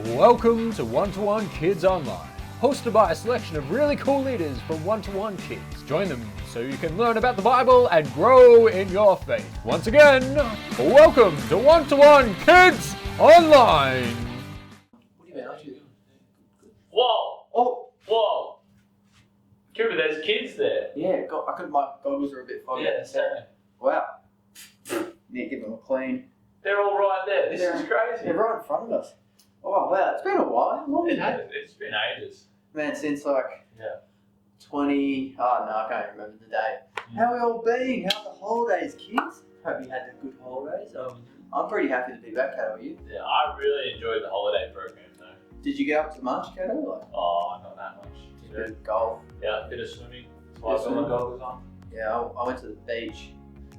Welcome to One-to-One Kids Online, hosted by a selection of really cool leaders from One-to-One Kids. Join them so you can learn about the Bible and grow in your faith. Once again, welcome to One-to-One Kids Online. What do you mean? I should... Whoa! Oh! Whoa! Cooper, there's kids there. Yeah, my goggles are a bit foggy. Yeah, same. Wow. Need to give them a clean. They're all right there. This is crazy. They're right in front of us. Oh, wow. It's been a while. How long has it been? It's been ages. Man, since like... Yeah. 20... Oh, no, I can't even remember the day. How have we all been? How are the holidays, kids? Hope you had the good holidays. I'm pretty happy to be back. How are you? Yeah, I really enjoyed the holiday program though. Did you get up to much, Kato? Like, not that much. did you do golf? Yeah, a bit of swimming. That's why I got my goggles on. Yeah, I went to the beach.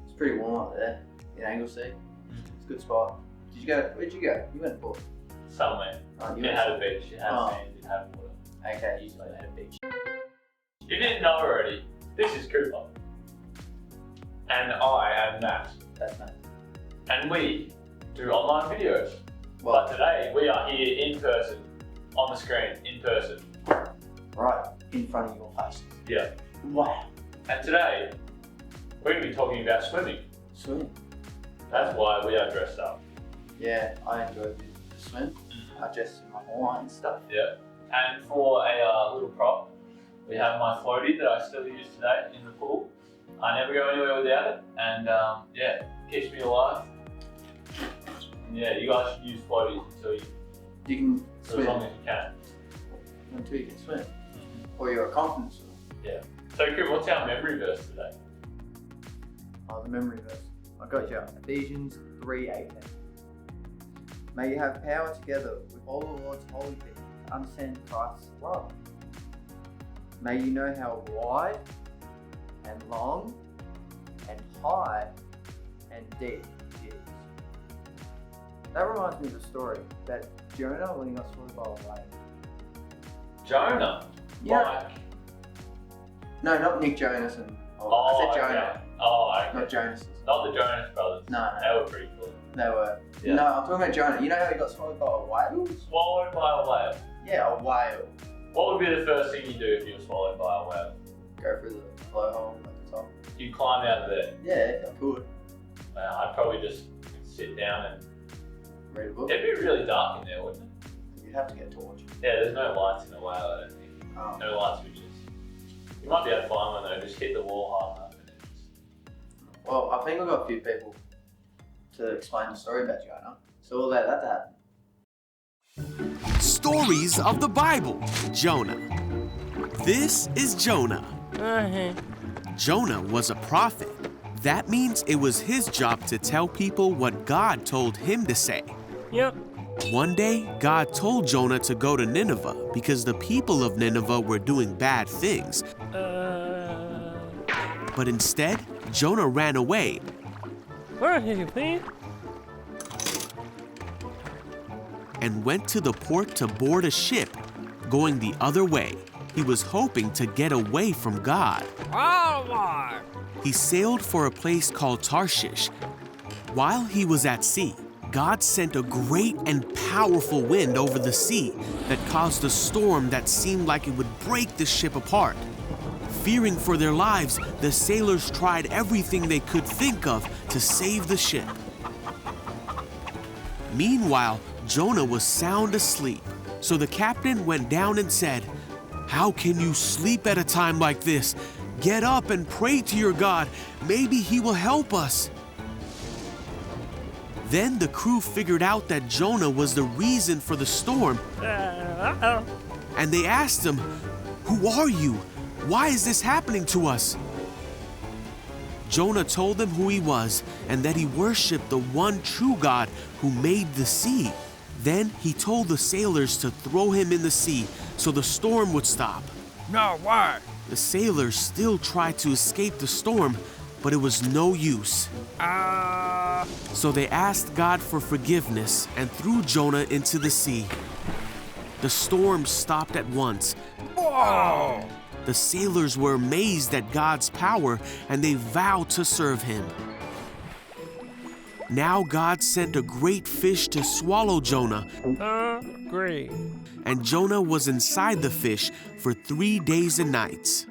It's pretty warm up there in Anglesea. It's a good spot. Where'd you go? You went for Somewhere. you It had a beach, it had sand, it had water. Okay, you went at a beach. If you didn't know already, this is Cooper. And I am Matt. That's nice. And we do online videos. Well, But today we are here in person, on the screen, in person. right in front of your face. Yeah. Wow. And today, we're going to be talking about swimming. Swim. That's why we are dressed up. Yeah, I enjoy the swim. I dressed in my Hawaiian stuff. Yeah. And for a little prop, we have my floaty that I still use today in the pool. I never go anywhere without it, and yeah, keeps me alive. And yeah, you guys should use floaties until You can for swim as long as you can. until you can swim. Or you're a confident swimmer. Yeah. So, Cooper, what's our memory verse today? Oh, the memory verse. I got you. Ephesians 3:18. May you have power together with all the Lord's holy people to understand Christ's love. May you know how wide and long and high and deep it is. That reminds me of a story that Jonah, when he got swallowed by a whale. Jonah. Yeah. Like, No, not Nick Jonas and... I said Jonah, okay. Oh, okay. not Jonas. Not the Jonas Brothers. No. They were pretty cool. They were. Yeah. No, I'm talking about Jonah. You know how he got swallowed by a whale? Swallowed by a whale. Yeah, a whale. What would be the first thing you do if you were swallowed by a whale? Go through the blowhole at the top. You climb out of there. Yeah, I could. I'd probably just sit down and... Read a book. It'd be really dark in there, wouldn't it? You'd have to get a torch. Yeah, there's no lights in the whale, I don't think. Oh. No light switches. You might be able to find one though, just hit the wall hard enough and then just... Well, I think I've got a few people to explain the story about Jonah. So we'll let that happen. Stories of the Bible. Jonah. This is Jonah. Jonah was a prophet. That means it was his job to tell people what God told him to say. Yep. One day, God told Jonah to go to Nineveh because the people of Nineveh were doing bad things. But instead, Jonah ran away. Where are you, please? And went to the port to board a ship, going the other way. He was hoping to get away from God. He sailed for a place called Tarshish. While he was at sea, God sent a great and powerful wind over the sea that caused a storm that seemed like it would break the ship apart. Fearing for their lives, the sailors tried everything they could think of to save the ship. Meanwhile, Jonah was sound asleep, so the captain went down and said, "How can you sleep at a time like this? Get up and pray to your God. Maybe he will help us." Then the crew figured out that Jonah was the reason for the storm, and they asked him, "Who are you? Why is this happening to us?" Jonah told them who he was and that he worshipped the one true God who made the sea. Then he told the sailors to throw him in the sea so the storm would stop. No, why? The sailors still tried to escape the storm, but it was no use. So they asked God for forgiveness and threw Jonah into the sea. The storm stopped at once. Whoa! The sailors were amazed at God's power and they vowed to serve him. Now God sent a great fish to swallow Jonah, Great. and Jonah was inside the fish for 3 days and nights.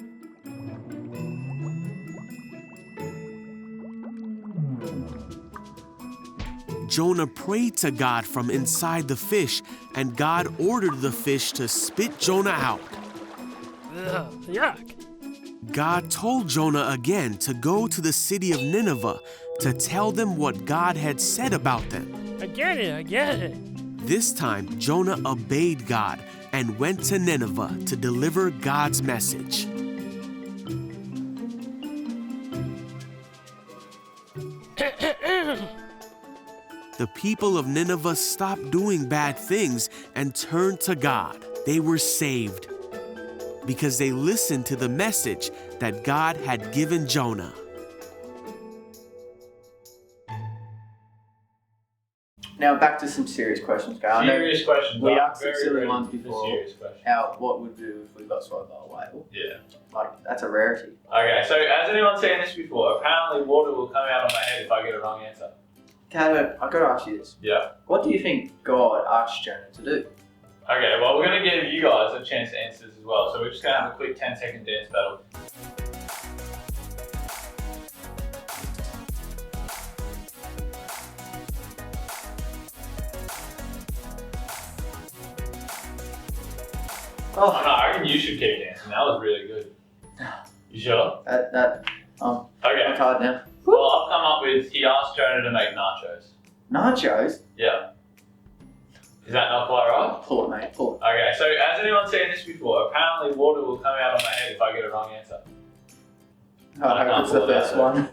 Jonah prayed to God from inside the fish, and God ordered the fish to spit Jonah out. Ugh, yuck. God told Jonah again to go to the city of Nineveh to tell them what God had said about them. I get it. This time, Jonah obeyed God and went to Nineveh to deliver God's message. The people of Nineveh stopped doing bad things and turned to God. They were saved because they listened to the message that God had given Jonah. Now back to some serious questions, guys. I know Serious questions. we I'm asked some very silly ready ones for before. Serious questions. How what would we do if we got swallowed by a whale? Yeah. Like that's a rarity. Okay, so has anyone seen this before? Apparently water will come out of my head if I get a wrong answer. Tato, I've got to ask you this. Yeah. What do you think God asked Jonah to do? Okay, well we're going to give you guys a chance to answer this as well. So we're just going to have a quick 10-second dance battle. Oh no, I reckon you should keep dancing. That was really good. You sure? I'm Okay. tired now. Well, I've come up with, he asked Jonah to make nachos. Nachos? Yeah. Is that not quite right? Pull it, mate. Pull it. Okay, so has anyone seen this before? Apparently water will come out of my head if I get a wrong answer. I hope it's the first one.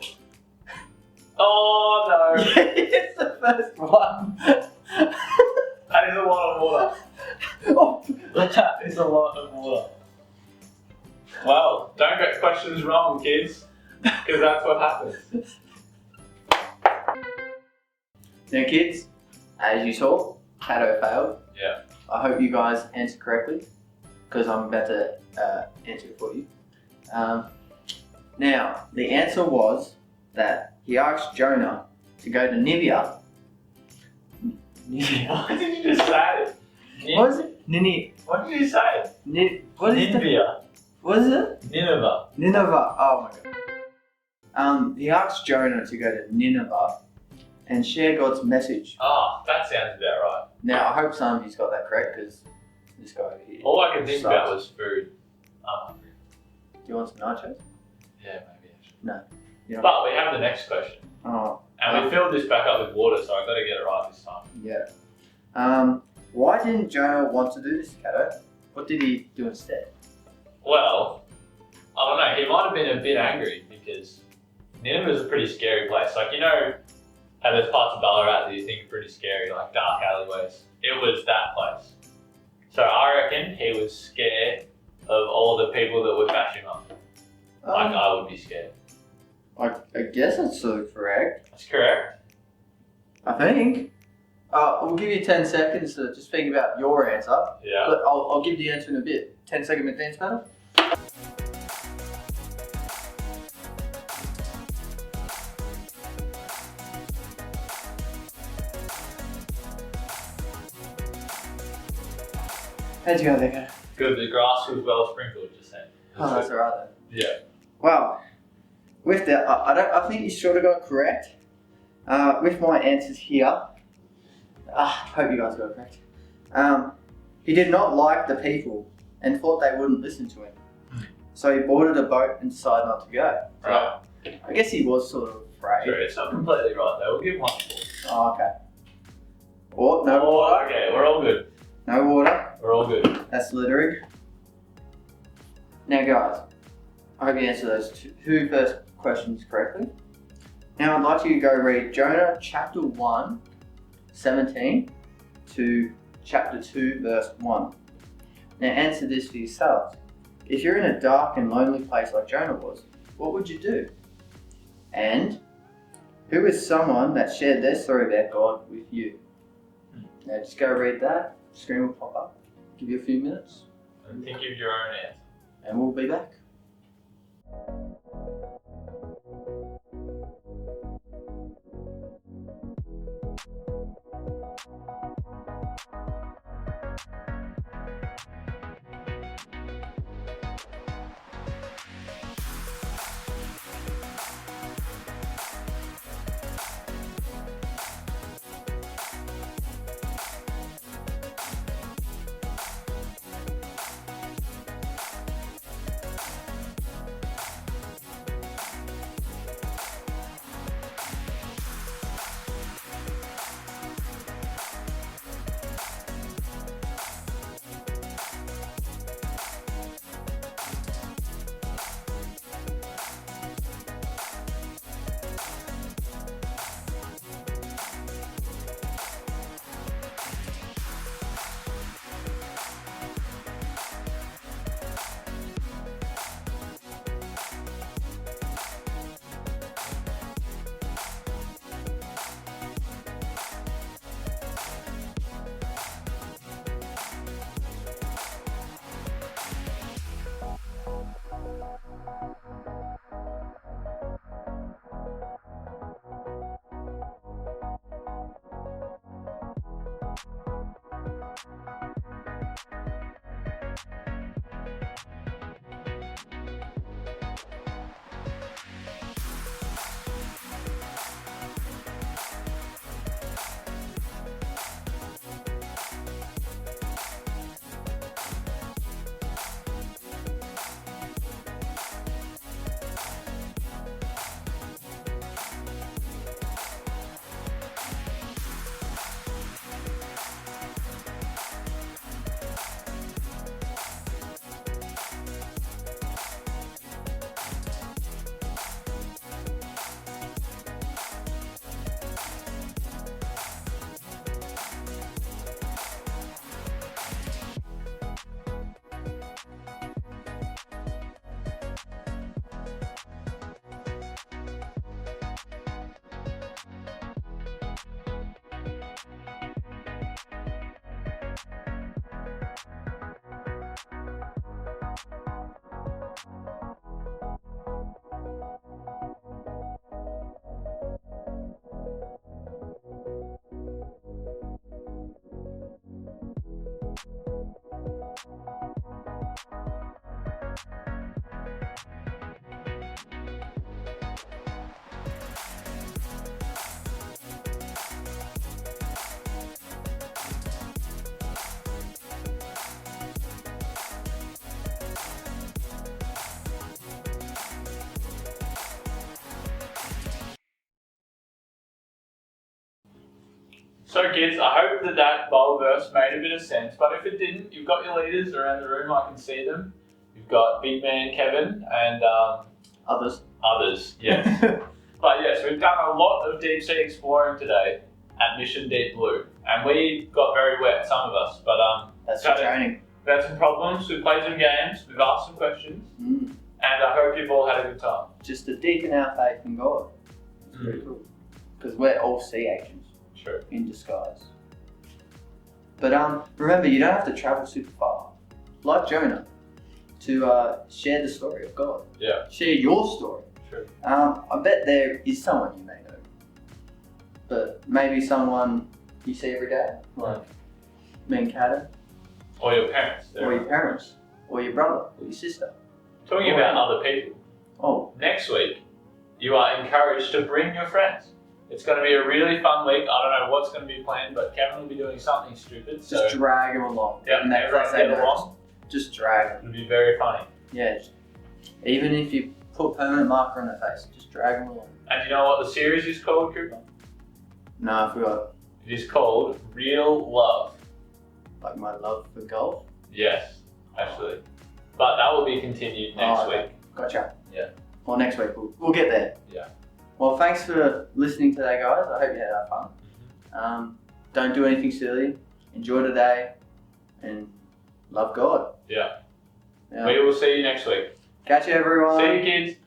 Oh no! It's the first one. That is a lot of water. Oh. That is a lot of water. Well, don't get questions wrong, kids, because that's what happens. Now, kids, as you saw, Tato failed. Yeah. I hope you guys answered correctly, because I'm about to answer it for you. Now, the answer was that he asked Jonah to go to Nineveh. What did you just say? What is it? What did you say? What is it? Nineveh. What is it? Nineveh. Nineveh. Oh my god. He asked Jonah to go to Nineveh and share God's message. Oh, that sounds about right. Now, I hope some of you's got that correct, because this guy over here. All I could think sucks. about was food. I'm hungry. Do you want some nachos? Yeah, maybe I should. No. You don't. But we have the next question. Oh, And we filled this back up with water, so I've got to get it right this time. yeah. Why didn't Jonah want to do this, Kato? What did he do instead? Well, I don't know. He might have been a bit angry because Nineveh is a pretty scary place. Like, you know how there's parts of Ballarat that you think are pretty scary, like dark alleyways. It was that place. So I reckon he was scared of all the people that would bash him up. Like I would be scared. I guess that's sort of correct. That's correct. I think. We'll give you 10 seconds to just think about your answer. Yeah. But I'll give the answer in a bit. 10-second dance battle. How'd you go there, Kato? Good. The grass was well sprinkled, just saying. Oh, that's alright then. Yeah. Well, with that, I think you sort of got it correct. With my answers here, hope you guys got it correct. He did not like the people and thought they wouldn't listen to him. So he boarded a boat and decided not to go. So Right. I guess he was sort of afraid. Sure, it's not completely right though. We'll give one more. Oh, okay. Or no water. Okay, we're all good. No water. We're all good. That's littering. Now, guys, I hope you answer those two first questions correctly. Now, I'd like you to go read Jonah chapter 1, 17 to chapter 2, verse 1. Now, answer this for yourselves. If you're in a dark and lonely place like Jonah was, what would you do? And who is someone that shared their story about God with you? Now, just go read that. Screen will pop up. Give you a few minutes. And think of your own answer. And we'll be back. So kids, I hope that Bible verse made a bit of sense, but if it didn't, you've got your leaders around the room, I can see them. You've got big man Kevin and others, yes. But yes, we've done a lot of deep sea exploring today at Mission Deep Blue, and we got very wet, some of us, but That's for training. we've had some problems, we've played some games, we've asked some questions, and I hope you've all had a good time. Just to deepen our faith in God. It's very cool. Because we're all sea agents. True. In disguise. But remember, you don't have to travel super far, like Jonah, to share the story of God. Yeah. Share your story. True. I bet there is someone you may know, but maybe someone you see every day, like me and Kata, Or your parents. or your parents, or your brother, or your sister. Talking about other people, Oh, next week you are encouraged to bring your friends. It's going to be a really fun week. I don't know what's going to be planned, but Kevin will be doing something stupid. just drag them along. Yeah, And everyone that's get it. along. Just drag them. It'll be very funny. Yeah. Even if you put permanent marker on their face, just drag them along. And you know what the series is called, Cooper? No, I forgot. It is called Real Love. Like my love for golf. Yes, actually. But that will be continued next week. Gotcha. Yeah. Well, next week we'll get there. Yeah. Well, thanks for listening today, guys. I hope you had fun. Don't do anything silly. Enjoy today, and love God. Yeah. Yeah. We will see you next week. Catch you, everyone. See you, kids.